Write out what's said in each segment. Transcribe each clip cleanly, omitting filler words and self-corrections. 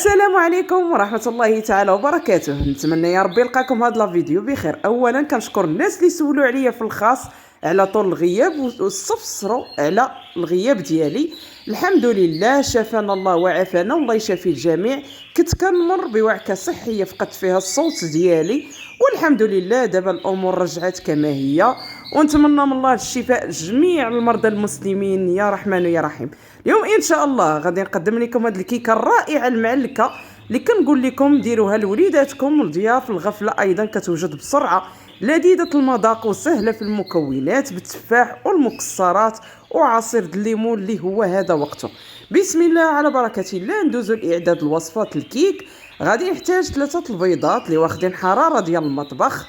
السلام عليكم ورحمة الله تعالى وبركاته. نتمنى يا ربي نلقاكم هذا الفيديو بخير. اولا كنشكر الناس اللي سولوا عليا في الخاص على طول الغياب واستفسروا على الغياب ديالي. الحمد لله شافانا الله وعافانا والله يشافي الجميع. كنت كنمر بوعكة صحية فقدت فيها الصوت ديالي والحمد لله دابا الامور رجعت كما هي، ونتمنى من الله الشفاء لجميع المرضى المسلمين يا رحمن يا رحيم. اليوم ان شاء الله غادي نقدم لكم هذه الكيكه الرائعه المعلكه اللي كنقول لكم ديروها لوليداتكم والضياف. الغفله ايضا كتوجد بسرعه، لذيذه المذاق وسهله في المكونات، بالتفاح والمكسرات وعصير الليمون اللي هو هذا وقته. بسم الله على بركه الله. ندوزو لاعداد الوصفات. الكيك غادي نحتاج 3 البيضات اللي واخدين حراره ديال المطبخ،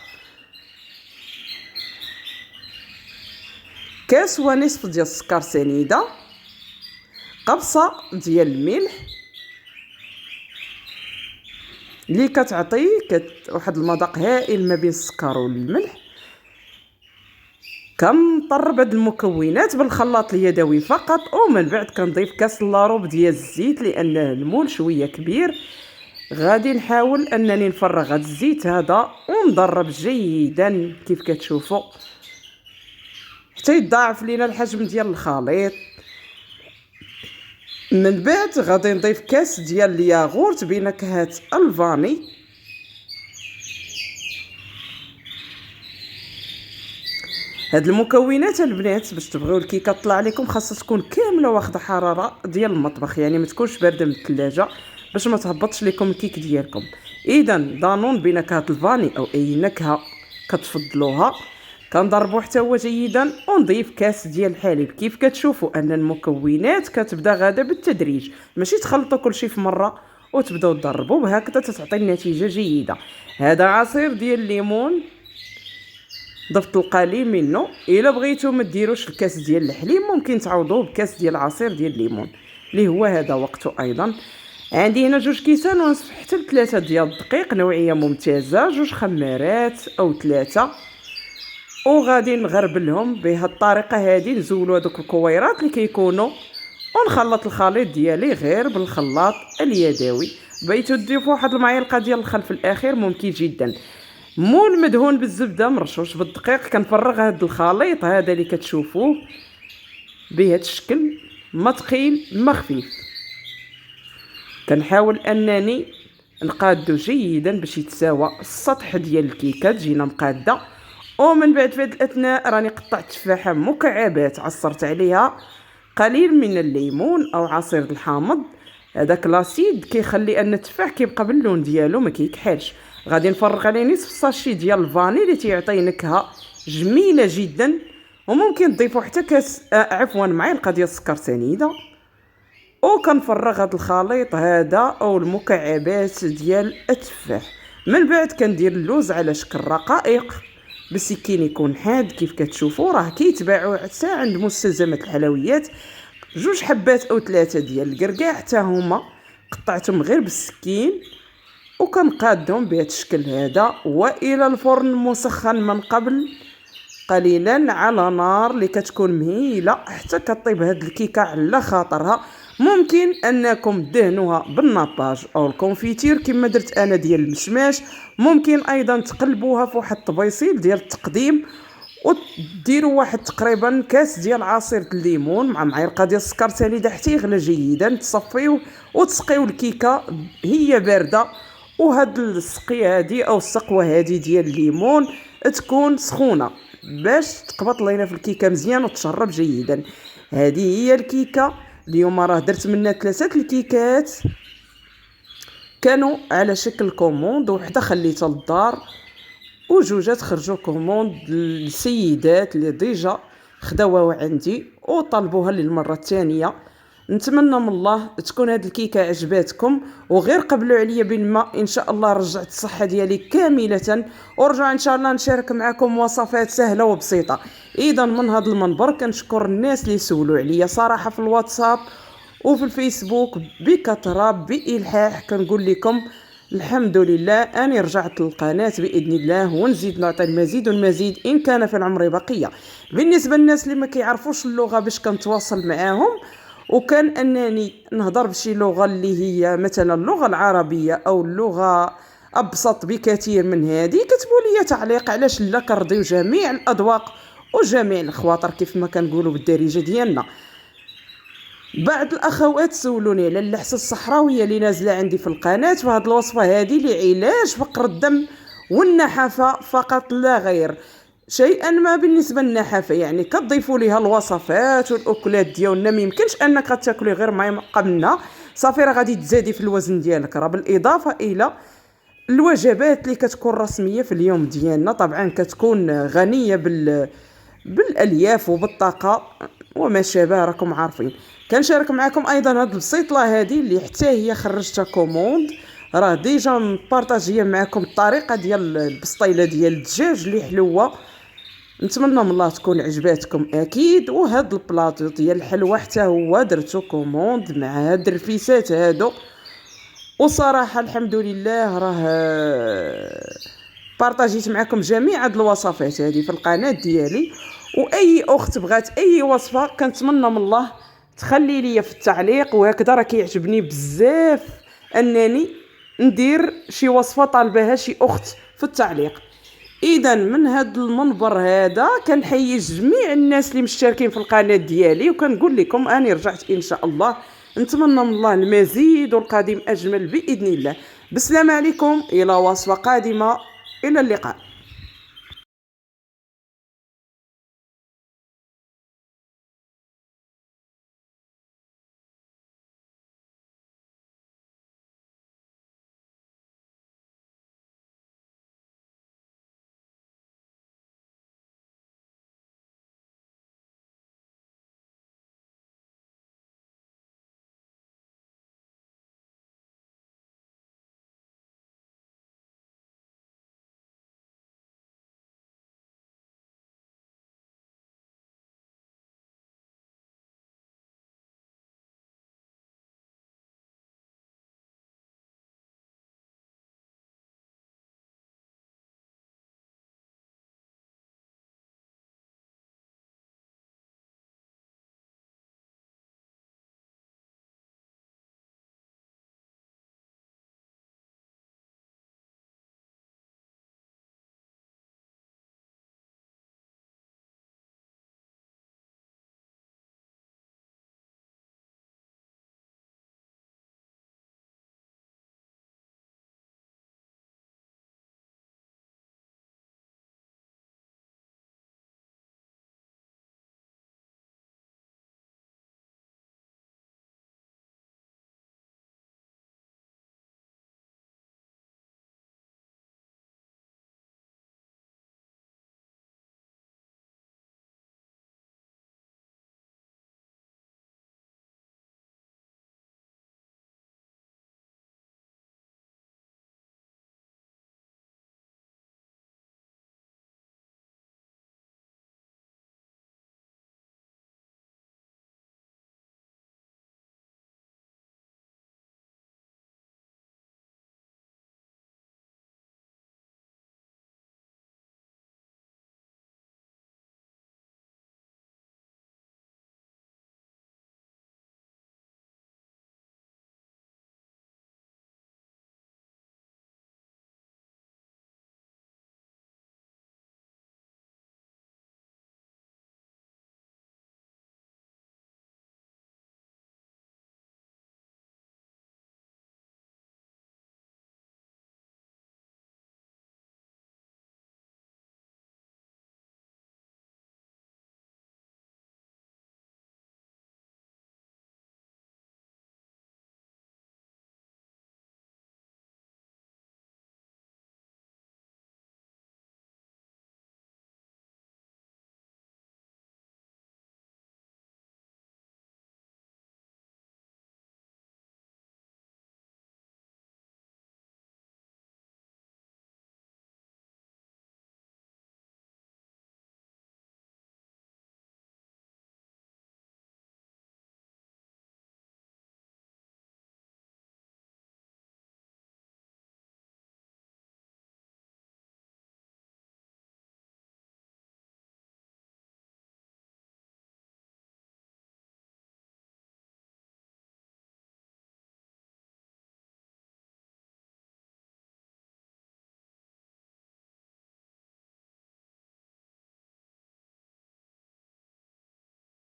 كاس ونصف ديال السكر سنيده، قبصه ديال الملح اللي كتعطي واحد المذاق هائل ما بين السكر والملح. كنطرب هاد المكونات بالخلاط اليدوي فقط، ومن بعد كنضيف كاس لاروب ديال الزيت لان المول شويه كبير. غادي نحاول انني نفرغ هاد الزيت هذا ونضرب جيدا كيف كتشوفوا حتى يتضاعف لينا الحجم ديال الخليط. من بعد غادي نضيف كاس ديال الياغورت بنكهه الفاني، هاد المكونات البنات باش تبغيو الكيكه تطلع لكم خاصها تكون كامله واخده حراره ديال المطبخ، يعني ما تكونش بارده من الثلاجه باش ما تهبطش لكم الكيك ديالكم. اذا دانون بنكهه الفاني او اي نكهه كتفضلوها كنضربو حتى هو جيدا، ونضيف كاس ديال الحليب. كيف كتشوفوا ان المكونات كتبدا غادا بالتدريج، ماشي تخلطوا كل شيء في مره وتبداو تضربوا، بهكذا تتعطي النتيجه جيده. هذا عصير ديال الليمون ضفت القليل منه، الا بغيتو ما ديروش الكاس ديال الحليب ممكن تعوضوه بكاس ديال العصير ديال الليمون اللي هو هذا وقته. ايضا عندي هنا 2 كيسان ونصف حتى 3 ديال الدقيق، نوعيه ممتازه، 2 خمارات او 3، وغادي نغربلهم بهذه الطريقه هذه. نزولوا هذوك الكويرات اللي كيكونوا ونخلط الخليط ديالي غير بالخلاط اليدوي. بغيتو تضيفوا واحد المعلقه ديال الخل في الاخير ممكن جدا. مول مدهون بالزبده مرشوش بالدقيق. كنفرغ هذا الخليط هذا اللي كتشوفوه بهذا الشكل، ما ثقيل ما خفيف. كنحاول انني نقادو جيدا باش يتساوى السطح ديال الكيكه تجينا مقاده. ومن بعد في هذه الاثناء راني قطعت تفاحه مكعبات، عصرت عليها قليل من الليمون او عصير الحامض. هذاك لاسيد كيخلي ان التفاح كيبقى باللون ديالو ما كيكحلش. غادي نفرغ عليه نصف ساشي ديال الفاني اللي تيعطي نكهه جميله جدا، وممكن تضيفوا حتى كاس معلقه ديال السكر سنيده. وكنفرغ هذا الخليط هذا او المكعبات ديال التفاح. من بعد كندير اللوز على شكل رقائق بالسكين يكون حاد. كيف كتشوفوا راه كيتباعوا حتى عند مستلزمات الحلويات. 2 حبات او 3 ديال الكركاع حتى هما قطعتهم غير بالسكين وكنقادهم بهذا الشكل هذا، والى الفرن مسخن من قبل قليلا على نار اللي كتكون مهيله حتى كطيب هذه الكيكه على خاطرها. ممكن انكم دهنوها بالناباج او الكونفيتير كما درت انا ديال المشماش. ممكن ايضا تقلبوها في واحد الطبيصيل ديال التقديم وديروا واحد تقريبا كاس ديال عصير الليمون مع معلقه ديال السكر سنيده حتى يغلى جيدا. تصفيو وتسقيو الكيكه هي بارده، وهاد السقيه هذه او السقوه هذه ديال الليمون تكون سخونه باش تقبط لينا في الكيكه مزيان وتشرب جيدا. هذه هي الكيكه. اليوم راه درت منها 3 الكيكات كانوا على شكل كوموند، وحده خليتها للدار وجوجات خرجوا كوموند للسيدات اللي ديجا خداوها عندي وطلبوها للمره الثانيه. نتمنى من الله تكون هذه الكيكه عجباتكم، وغير قبلوا عليا بالماء ان شاء الله رجعت الصحه ديالي كامله، ورجع ان شاء الله نشارك معكم وصفات سهله وبسيطه. اذا من هذا المنبر كنشكر الناس اللي سولوا عليا صراحه في الواتساب وفي الفيسبوك بكثره بالحاح. كنقول لكم الحمد لله اني رجعت للقناه باذن الله، ونزيد نعطي المزيد والمزيد ان كان في العمر بقيه. بالنسبه للناس اللي ما كيعرفوش اللغه باش كنتواصل معاهم وكان انني نهضر بشي لغه اللي هي مثلا اللغه العربيه او اللغه ابسط بكثير من هذه، كتبوا لي تعليق علاش لا كنرضيو جميع الاذواق وجميع الخواطر كيف ما كنقولوا بالدارجه ديالنا. بعض الاخوات سولوني على اللحسه الصحراويه اللي نازله عندي في القناه، وهاد الوصفه هذه لعلاج فقر الدم والنحافه فقط لا غير. شيئا ما بالنسبه للنحافه، يعني كتضيفوا ليها الوصفات والاكلات ديالنا، ما يمكنش انك تاكلي غير ما قبلنا صافي راه غادي تزادي في الوزن ديالك، راه بالاضافه الى الوجبات اللي كتكون رسميه في اليوم ديالنا، طبعا كتكون غنيه بالالياف وبالطاقه وما شابه راكم عارفين. كنشارك معكم ايضا هاد البسيطله هذه اللي حتى هي خرجتها كوموند، راه ديجا مبارطاجيه معكم الطريقه ديال البسطيله ديال الدجاج اللي حلوه، نتمنى من الله تكون عجباتكم اكيد. وهاد البلاطو ديال الحلوه حتى هو درتو كوموند مع هاد الرفيسات هادو، وصراحه الحمد لله راه بارطاجيت معكم جميع هاد الوصفات هذه في القناه ديالي. واي اخت بغات اي وصفه كنتمنى من الله تخلي لي في التعليق، وهكذا راه كيعجبني بزاف انني ندير شي وصفه طالباها شي اخت في التعليق. اذا من هذا المنبر هذا كنحيي جميع الناس اللي مشتركين في القناه ديالي، وكنقول لكم اني رجعت ان شاء الله، نتمنى من الله المزيد والقادم اجمل باذن الله. بسلام عليكم، الى وصفه قادمه، الى اللقاء.